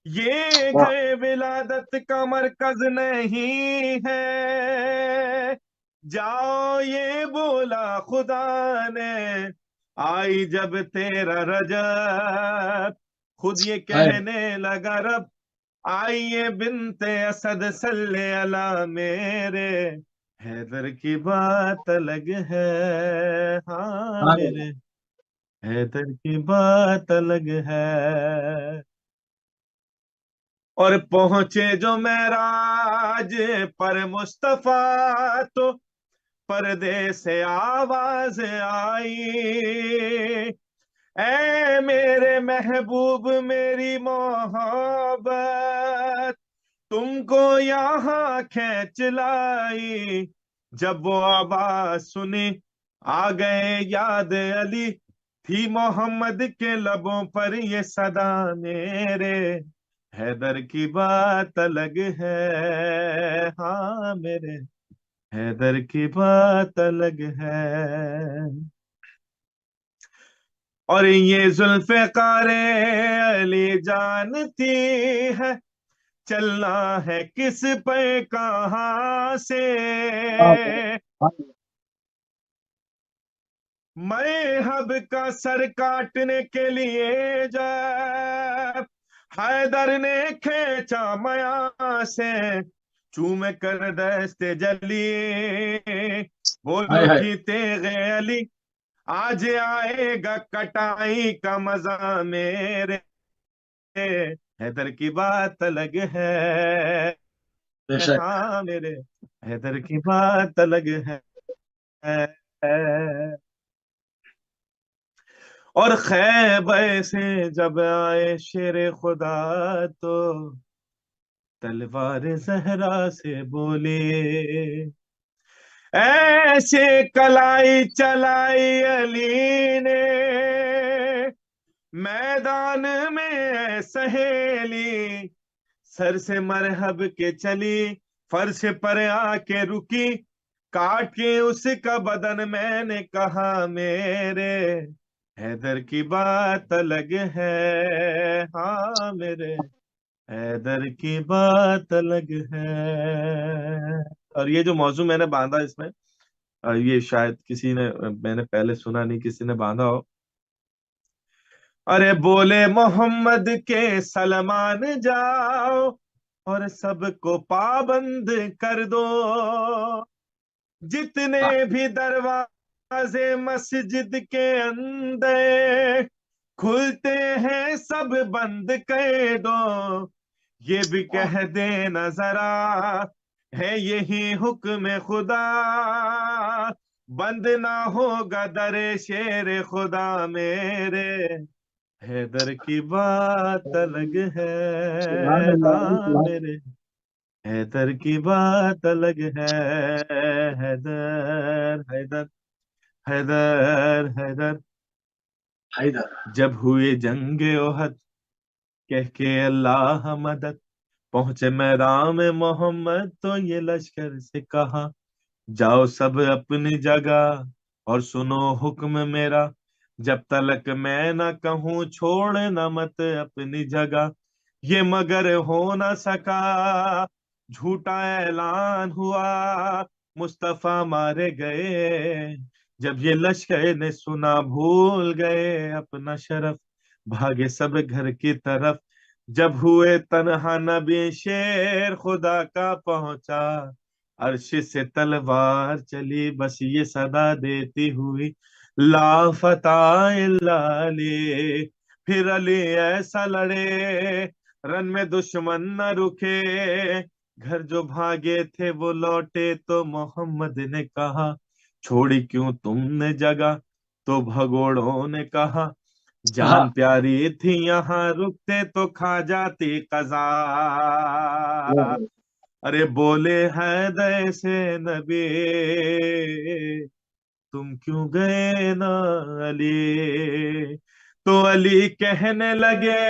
ये वाह! घर विलादत का मरकज नहीं है, जाओ ये बोला खुदा ने, आई जब तेरा रजब, खुद ये हाय! कहने लगा रब, आइए बिनते असद सल्ले अला मेरे, हैदर की बात अलग है। हाँ सुभान अल्लाह। मेरे हैदर की बात अलग है। और पहुंचे जो मेराज पर मुस्तफा, तो पर्दे से आवाज आई, ऐ मेरे महबूब मेरी मोहब्बत, तुमको यहाँ खींच लाई। जब वो आवाज सुनी आ गए याद अली, थी मोहम्मद के लबों पर ये सदा मेरे, हैदर की बात अलग है। हाँ मेरे हैदर की बात अलग है। और ये जुल्फ़िकार अली जानती है, चलना है किस पे कहां से, मरहब का सर काटने के लिए जब हैदर ने खींचा मया से, चूम कर दस्ते जली, बोल हाय, हाय! उठी तेगे अली, आज आएगा कटाई का मजा मेरे, हैदर की बात अलग है। बेशक। हाँ मेरे हैदर की बात अलग है। और खैबर से जब आए शेर खुदा तो तलवार जहरा से बोले, ऐसे कलाई चलाई अली ने मैदान में सहेली, सर से मरहब के चली फर्श पर आके रुकी, काट के उसका बदन मैंने कहा मेरे हैदर की बात अलग है। हाँ मेरे हैदर की बात अलग है। और ये जो मौजू मैंने बांधा इसमें, ये शायद किसी ने, मैंने पहले सुना नहीं किसी ने बांधा हो। अरे बोले मोहम्मद के सलमान जाओ और सबको पाबंद कर दो, हाँ, जितने भी दरवाजे मस्जिद के अंदर खुलते हैं सब बंद कर दो। ये भी कह देना जरा है यही हुक्म खुदा, बंद ना होगा दर शेर खुदा मेरे हैदर की बात अलग है। सुभान अल्लाह, हाँ सुभान। मेरे हैदर की बात अलग है। हैदर हैदर हैदर हैदर। हैदर। जब हुए जंगे ओहद कह के अल्लाह मदद, पहुंचे मैदान में मोहम्मद तो ये लश्कर से कहा, जाओ सब अपनी जगह और सुनो हुक्म मेरा, जब तलक मैं न कहूँ छोड़ना मत अपनी जगह। ये मगर हो न सका, झूठा ऐलान हुआ, मुस्तफा मारे गए। जब ये लश्कर ने सुना भूल गए अपना शरफ, भागे सब घर की तरफ। जब हुए तन्हा नबी शेर खुदा का पहुंचा, अर्श से तलवार चली बस ये सदा देती हुई, ला फतह इल्ला अली। फिर अली ऐसा लड़े रन में दुश्मन न रुके, घर जो भागे थे वो लौटे तो मोहम्मद ने कहा, छोड़ी क्यों तुमने जगह, तो भगोड़ों ने कहा, जान हाँ। प्यारी थी यहाँ रुकते तो खा जाती कज़ा। अरे बोले हैदर से नबी तुम क्यों गए ना अली। तो अली कहने लगे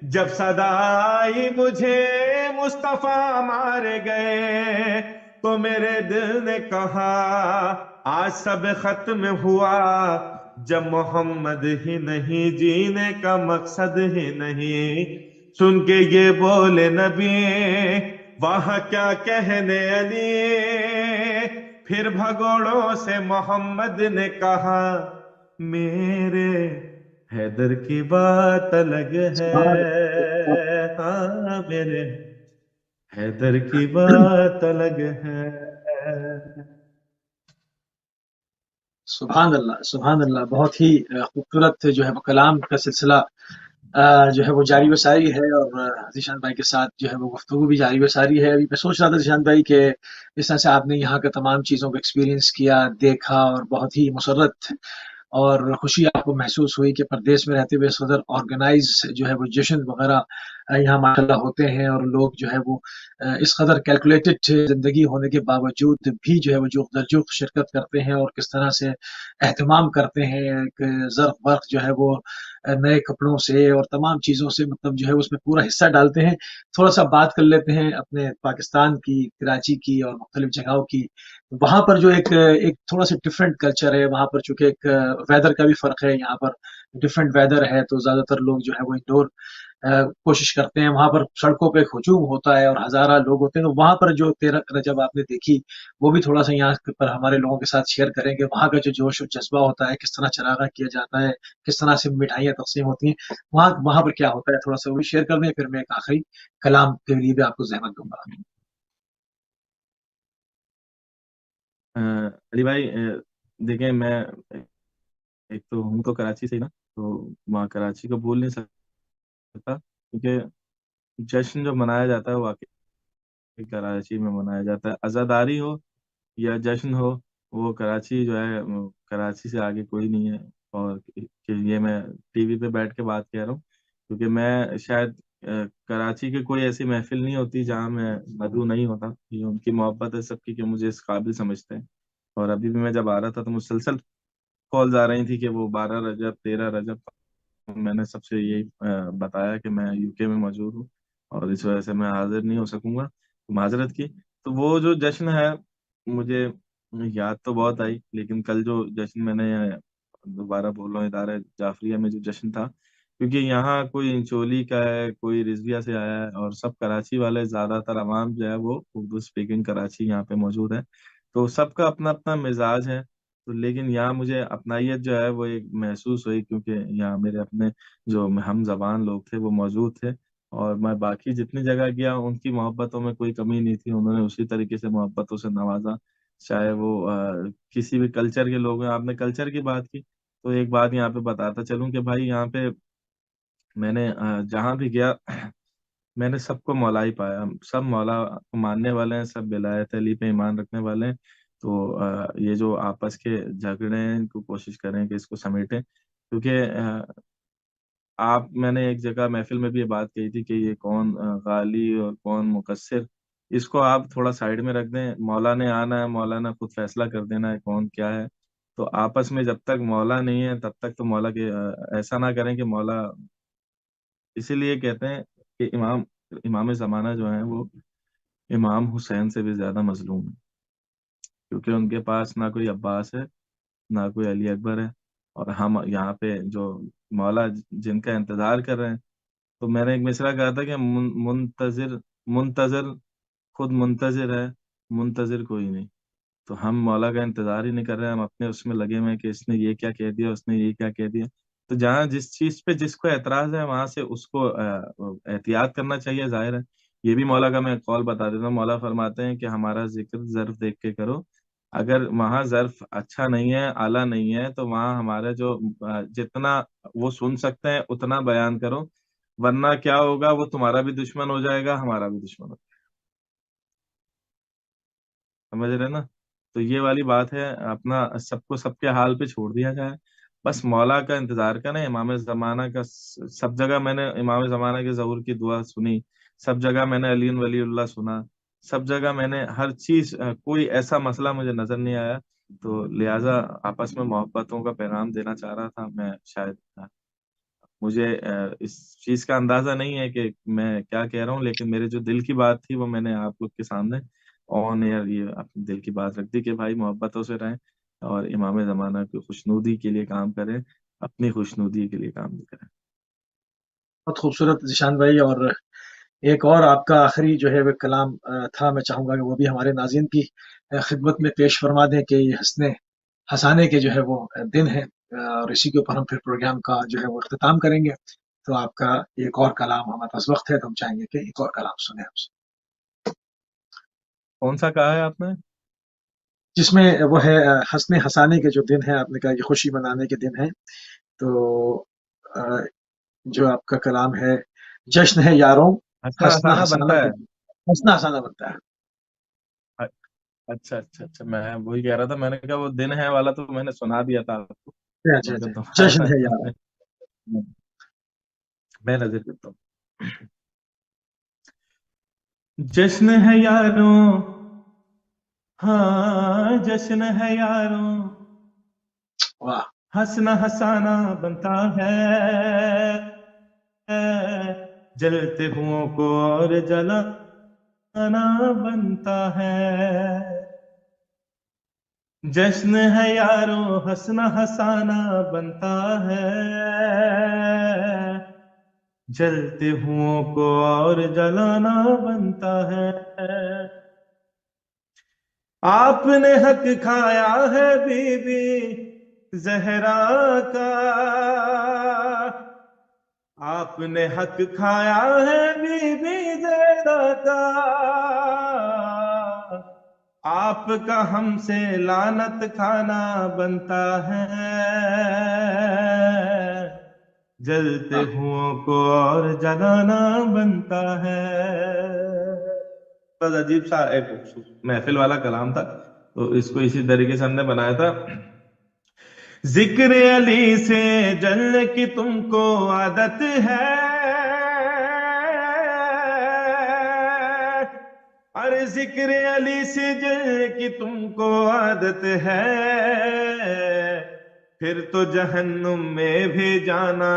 जब सदाई मुझे मुस्तफा मारे गए, तो मेरे दिल ने कहा आज सब खत्म हुआ, जब मोहम्मद ही नहीं जीने का मकसद ही नहीं। सुन के ये बोले नबी वहां क्या कहने अली, फिर भगोड़ों से मोहम्मद ने कहा मेरे हैदर की बात अलग है। सुभान हाँ मेरे हैदर की बात अलग है। सुभान अल्लाह, सुभान अल्लाह। बहुत ही खूबसूरत जो है वो कलाम का सिलसिला जो है वो जारी व सारी है, और ज़ीशान भाई के साथ जो है वो गुफ्तगू भी जारी व सारी है। अभी मैं सोच रहा था ज़ीशान भाई कि जिस तरह से आपने यहाँ का तमाम चीज़ों को एक्सपीरियंस किया, देखा, और बहुत ही मुसर्रत और खुशी आपको महसूस हुई कि प्रदेश में रहते हुए सदर ऑर्गेनाइज जो है वो जश्न वगैरह यहाँ माशाल्लाह होते हैं, और लोग जो है वो इस कदर कैलकुलेटेड ज़िंदगी होने के बावजूद भी जो है वो जुग दर जुग शिरकत करते हैं, और किस तरह से एहतमाम करते हैं। एक ज़र्फ बर्फ जो है वो नए कपड़ों से और तमाम चीज़ों से, मतलब जो है उसमें पूरा हिस्सा डालते हैं। थोड़ा सा बात कर लेते हैं अपने पाकिस्तान की, कराची की और मुख्तलिफ जगहों की। वहाँ पर जो एक थोड़ा सा डिफरेंट कल्चर है, वहाँ पर चूंकि एक वेदर का भी फ़र्क है, यहाँ पर डिफरेंट वेदर है, तो ज़्यादातर लोग जो है वो इंडोर कोशिश करते हैं। वहाँ पर सड़कों पे हुजूम होता है और हज़ारा लोग होते हैं, तो वहाँ पर जो 13 रजब आपने देखी, वो भी थोड़ा-सा यहाँ पर हमारे लोगों के साथ शेयर करेंगे। वहाँ का जो जोश और जज़्बा होता है, किस तरह चरागाह किया जाता है, किस तरह से मिठाइयाँ तक़सीम होती हैं, वहाँ वहाँ पर क्या होता है, थोड़ा-सा वो भी शेयर कर दें, फिर मैं एक आखिरी कलाम के लिए भी आपको ज़हमत दूँगा। अली भाई, देखें मैं एक तो हूँ तो कराची से ही ना, तो वहाँ कराची को बोल नहीं सकता, क्योंकि जश्न जो मनाया जाता है वो कराची में मनाया जाता है। अज़ादारी हो या जश्न हो, वो कराची जो है कराची से आगे कोई नहीं है। और ये मैं टीवी पे बैठ के बात कह रहा हूँ, क्योंकि मैं शायद कराची की कोई ऐसी महफिल नहीं होती जहाँ मैं मधु नहीं होता। ये उनकी मोहब्बत है सबकी कि मुझे इस काबिल समझते हैं। और अभी भी मैं जब आ रहा था तो मुसलसल कॉल्स आ रही थी कि वो 12 रजब 13 रजब। मैंने सबसे यही बताया कि मैं यूके में मौजूद हूँ और इस वजह से मैं हाजिर नहीं हो सकूंगा, तो माजरत की। तो वो जो जश्न है, मुझे याद तो बहुत आई, लेकिन कल जो जश्न मैंने दोबारा बोल रहा हूँ, इदारा जाफरिया में जो जश्न था, क्योंकि यहाँ कोई इंचोली का है, कोई रिजविया से आया है, और सब कराची वाले, ज्यादातर अवाम जो है वो उर्दू स्पीकिंग कराची यहाँ पे मौजूद है। तो सबका अपना अपना मिजाज है। तो लेकिन यहाँ मुझे अपनाइयत जो है वो एक महसूस हुई, क्योंकि यहाँ मेरे अपने जो हम जबान लोग थे वो मौजूद थे। और मैं बाकी जितनी जगह गया उनकी मोहब्बतों में कोई कमी नहीं थी, उन्होंने उसी तरीके से मोहब्बतों से नवाजा। चाहे वो किसी भी कल्चर के लोग हैं। आपने कल्चर की बात की, तो एक बात यहाँ पे बताता चलूं कि भाई यहाँ पे मैंने जहाँ भी गया मैंने सबको मौला ही पाया। सब मौला को मानने वाले हैं, सब विलायत अली पे ईमान रखने वाले हैं। तो ये जो आपस के झगड़े हैं इनको कोशिश करें कि इसको समेटें, क्योंकि आप मैंने एक जगह महफिल में भी ये बात कही थी कि ये कौन गाली और कौन मुकस्सिर, इसको आप थोड़ा साइड में रख दें। मौला ने आना है, मौला ने खुद फैसला कर देना है कौन क्या है। तो आपस में जब तक मौला नहीं है तब तक तो मौला के ऐसा ना करें कि मौला। इसीलिए कहते हैं कि इमाम इमाम जमाना जो है वो इमाम हुसैन से भी ज्यादा मजलूम है, क्योंकि उनके पास ना कोई अब्बास है, ना कोई अली अकबर है। और हम यहाँ पे जो मौला जिनका इंतजार कर रहे हैं। तो मैंने एक मिसरा कहा था कि मुंतजिर मुंतजर खुद मुंतजिर है, मुंतजिर कोई नहीं। तो हम मौला का इंतजार ही नहीं कर रहे हैं, हम अपने उसमें लगे हुए हैं कि इसने ये क्या कह दिया, उसने ये क्या कह दिया। तो जहाँ जिस चीज पे जिसको एतराज है वहां से उसको एहतियात करना चाहिए, जाहिर है। ये भी मौला का मैं कौल बता देता हूँ। मौला फरमाते हैं कि हमारा जिक्र जर्फ देख के करो। अगर वहाँ जर्फ अच्छा नहीं है, आला नहीं है, तो वहाँ हमारे जो जितना वो सुन सकते हैं उतना बयान करो, वरना क्या होगा, वो तुम्हारा भी दुश्मन हो जाएगा, हमारा भी दुश्मन हो। समझ रहे ना? तो ये वाली बात है, अपना सबको सबके हाल पे छोड़ दिया जाए। बस मौला का इंतजार करें। इमाम जमाना का सब जगह मैंने इमाम जमाना के ज़हूर की दुआ सुनी, सब जगह मैंने अली वलीउल्लाह सुना, सब जगह मैंने हर चीज कोई ऐसा मसला मुझे नजर नहीं आया। तो लिहाजा आपस में मोहब्बतों का पैगाम देना चाह रहा था मैं, शायद मुझे इस चीज का अंदाजा नहीं है कि मैं क्या कह रहा हूँ, लेकिन मेरे जो दिल की बात थी वो मैंने आप लोग के सामने ऑन एयर ये अपने दिल की बात रख दी कि भाई मोहब्बतों से रहें और इमाम जमाना की खुशनुदी के लिए काम करें, अपनी खुशनुदी के लिए काम नहीं करें। बहुत खूबसूरत ज़ीशान भाई। और एक और आपका आखिरी जो है वो कलाम था, मैं चाहूँगा कि वो भी हमारे नाज़रीन की खिदमत में पेश फरमा दें कि ये हँसने हँसाने के जो है वो दिन है, और इसी के ऊपर हम फिर प्रोग्राम का जो है वो इख्तिताम करेंगे। तो आपका एक और कलाम, हमारे पास वक़्त है तो हम चाहेंगे कि एक और कलाम सुनें आपसे। कौन सा कहा है आपने? जिसमें वो है हँसने हँसाने के जो दिन है, आपने कहा कि खुशी मनाने के दिन है। तो अ, जो आपका कलाम है, जश्न है यारों, हंसना हँसना हंसाना हँसाना बनता के है। दिन, हँसना हँसाना बनता है। अ- अच्छा अच्छा अच्छा, मैं वही कह रहा था, मैंने कहा वो दिन है वाला तो मैंने सुना दिया था आपको। अच्छा, मैं अच्छा, कहता जश्न है यारों। हूँ मैं नजर करता हूँ। जश्न है यारों, हाँ जश्न है यारों, वाह! हंसना हंसाना बनता है, जलते हुओं को और जलाना बनता है। जश्न है यारों, हंसना हंसाना बनता है, जलते हुओं को और जलाना बनता है। आपने हक खाया है बीबी जहरा का, आपने हक खाया है बीबी जहरा का, आपका हमसे लानत खाना बनता है, जलते वाह! हुओं को और जलाना बनता है। बस अजीब सा एक महफिल वाला कलाम था, तो इसको इसी तरीके से हमने बनाया था। जिक्र अली से जलने की तुमको आदत है, अरे जिक्र अली से जलने की तुमको आदत है, फिर तो जहन्नुम में भी जाना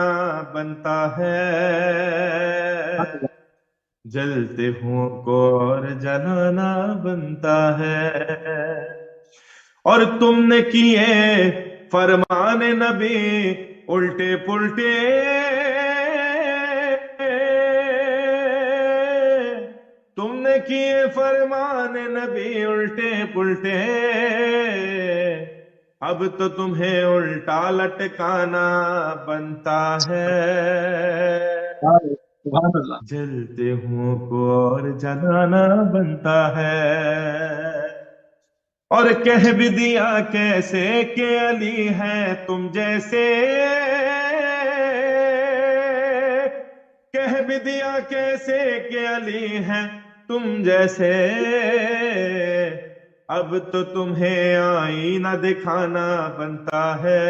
बनता है। जलते हुओं को और जलाना बनता है। और तुमने किए फरमान नबी उल्टे पुल्टे, तुमने किए फरमान नबी उल्टे पुल्टे, अब तो तुम्हें उल्टा लटकाना बनता है। सुभान अल्लाह। जलते हुओं को और जलाना बनता है। और कह भी दिया कैसे कि अली है तुम जैसे, कह भी दिया कैसे कि अली है तुम जैसे, अब तो तुम्हें आईना दिखाना बनता है।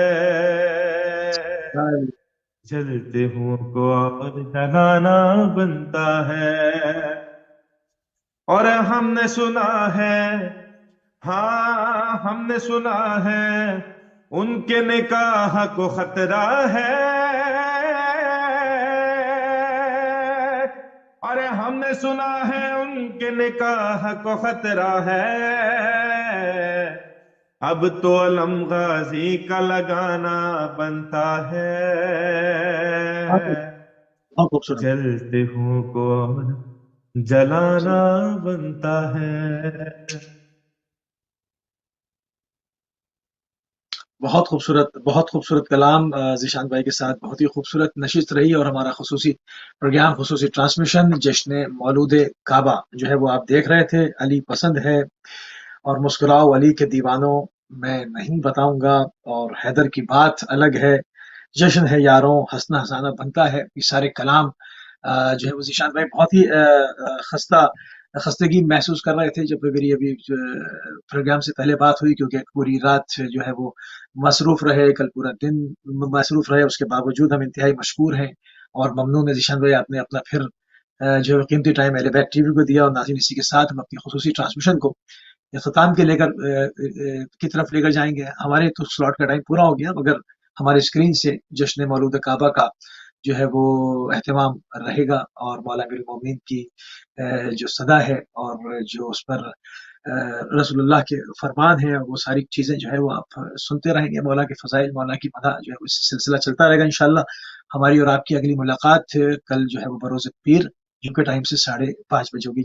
जलते हुओं को और जलाना बनता है। और हमने सुना है, हाँ हमने सुना है, उनके निकाह को खतरा है। अरे हमने सुना है उनके निकाह को खतरा है, अब तो अलम गाजी का लगाना बनता है। बहुत खूबसूरत। जलते हुओं को और जलाना बनता है। बहुत खूबसूरत कलाम ज़ीशान भाई के साथ, बहुत ही खूबसूरत नशिस्त रही। और हमारा खुसूसी प्रोग्राम, खुसूसी ट्रांसमिशन जश्न मौलूद काबा जो है वो आप देख रहे थे। अली पसंद है और मुस्कुराओ अली के दीवानों, मैं नहीं बताऊंगा, और हैदर की बात अलग है, जश्न है यारों, हंसना हंसाना बनता है। ये सारे कलाम जो है वो ज़ीशान भाई बहुत ही खस्तगी महसूस कर रहे थे जब मेरी अभी प्रोग्राम से पहले बात हुई, क्योंकि पूरी रात जो है वो मसरूफ रहे, कल पूरा दिन मसरूफ रहे। उसके बावजूद हम इंतहाई मशकूर हैं और ममनून है ज़ीशान भाई, आपने अपना फिर जो है कीमती टाइम अहले बैत टीवी को दिया। और नाज़रीन, इसी के साथ हम अपनी खुसूसी ट्रांसमिशन को इख्तिताम के लेकर की तरफ लेकर जाएंगे। हमारे तो स्लॉट का टाइम पूरा हो गया, मगर हमारे स्क्रीन से जश्न मौलूद काबा का जो है वो एहतमाम रहेगा, और मौला अमीरुल मोमिनीन की जो सदा है और जो उस पर रसूलुल्लाह के फरमान है, वो सारी चीज़ें जो है वो आप सुनते रहेंगे। मौला के फ़ज़ाइल, मौला की मदह जो है वो सिलसिला चलता रहेगा इंशाअल्लाह। हमारी और आपकी अगली मुलाकात कल जो है वो बरोज़ पीर यूके टाइम से 5:30 बजे होगी।